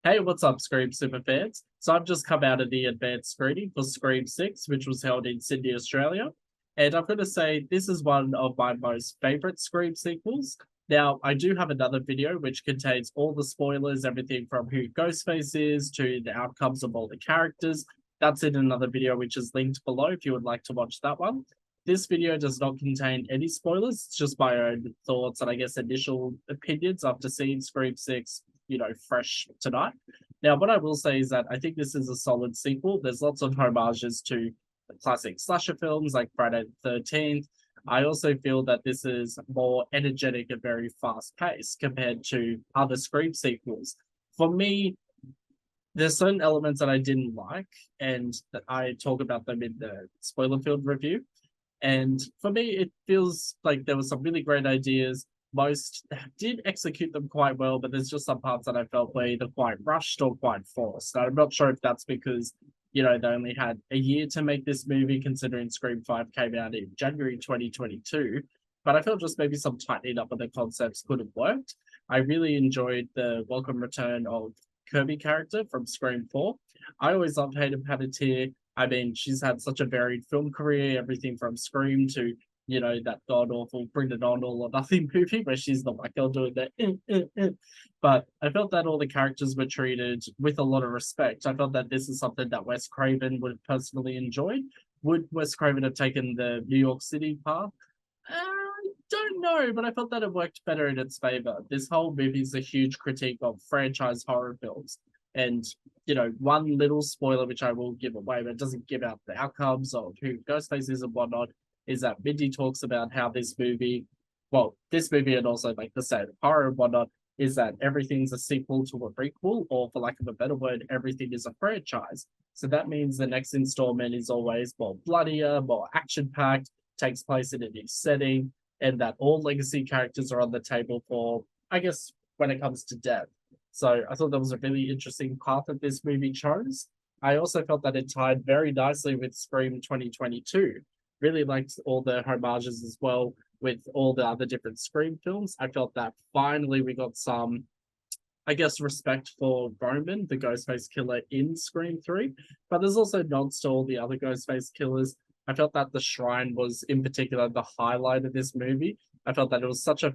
Hey, what's up, Scream super fans? So I've just come out of the advanced screening for Scream 6, which was held in Sydney, Australia. And I'm going to say this is one of my most favorite Scream sequels. Now, I do have another video which contains all the spoilers, everything from who Ghostface is to the outcomes of all the characters. That's in another video which is linked below if you would like to watch that one. This video does not contain any spoilers. It's just my own thoughts and I guess initial opinions after seeing Scream 6, fresh tonight. Now, what I will say is that I think this is a solid sequel. There's lots of homages to the classic slasher films like Friday the 13th. I also feel that this is more energetic and very fast paced compared to other Scream sequels. For me, there's certain elements that I didn't like, and that I talk about them in the spoiler filled review. And for me, it feels like there were some really great ideas. Most did execute them quite well, but there's just some parts that I felt were either quite rushed or quite forced. I'm not sure if that's because, they only had a year to make this movie, considering Scream 5 came out in January 2022. But I felt just maybe some tightening up of the concepts could have worked. I really enjoyed the welcome return of Kirby character from Scream 4. I always loved Hayden Panettiere. I mean, she's had such a varied film career, everything from Scream to, that god awful Bring It On All or Nothing movie where she's the white girl doing that. But I felt that all the characters were treated with a lot of respect. I felt that this is something that Wes Craven would have personally enjoyed. Would Wes Craven have taken the New York City path? I don't know, but I felt that it worked better in its favor. This whole movie is a huge critique of franchise horror films. And, one little spoiler, which I will give away, but it doesn't give out the outcomes of who Ghostface is and whatnot, is that Mindy talks about how this movie and also like the state of horror and whatnot, is that everything's a sequel to a prequel, or for lack of a better word, everything is a franchise. So that means the next installment is always more bloodier, more action packed, takes place in a new setting, and that all legacy characters are on the table for, I guess, when it comes to death. So I thought that was a really interesting path that this movie chose. I also felt that it tied very nicely with Scream 2022. Really liked all the homages as well with all the other different Scream films. I felt that finally we got some, I guess, respect for Roman, the Ghostface killer in Scream 3. But there's also nods to all the other Ghostface killers. I felt that the shrine was, in particular, the highlight of this movie. I felt that it was such a,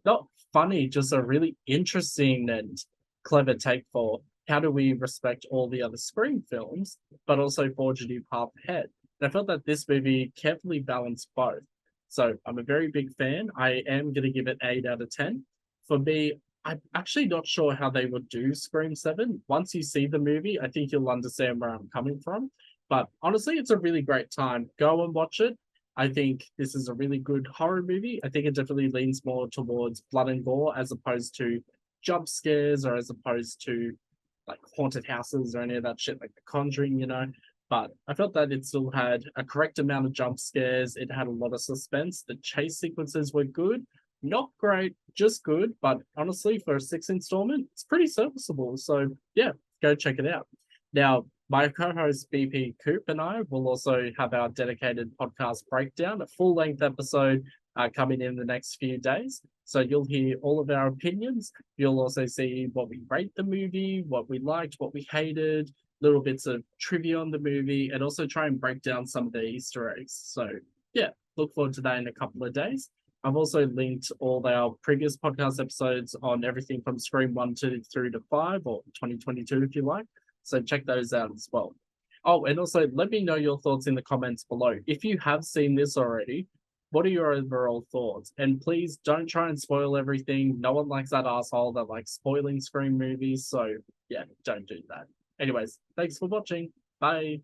not funny, just a really interesting and clever take for how do we respect all the other Scream films, but also forge a new path ahead. And I felt that this movie carefully balanced both. So I'm a very big fan. I am going to give it 8 out of 10. For me, I'm actually not sure how they would do Scream 7. Once you see the movie, I think you'll understand where I'm coming from. But honestly, it's a really great time. Go and watch it. I think this is a really good horror movie. I think it definitely leans more towards blood and gore as opposed to jump scares or as opposed to like haunted houses or any of that shit like The Conjuring. But I felt that it still had a correct amount of jump scares. It had a lot of suspense. The chase sequences were good. Not great, just good. But honestly, for a 6 installment, it's pretty serviceable. So yeah, go check it out. Now, my co-host BP Coop and I will also have our dedicated podcast breakdown, a full-length episode coming in the next few days. So you'll hear all of our opinions. You'll also see what we rate the movie, what we liked, what we hated, little bits of trivia on the movie, and also try and break down some of the Easter eggs. So yeah, look forward to that in a couple of days. I've also linked all our previous podcast episodes on everything from Scream 1 through to 5, or 2022 if you like. So check those out as well. Oh, and also let me know your thoughts in the comments below. If you have seen this already, what are your overall thoughts? And please don't try and spoil everything. No one likes that asshole that likes spoiling Scream movies. So yeah, don't do that. Anyways, thanks for watching. Bye.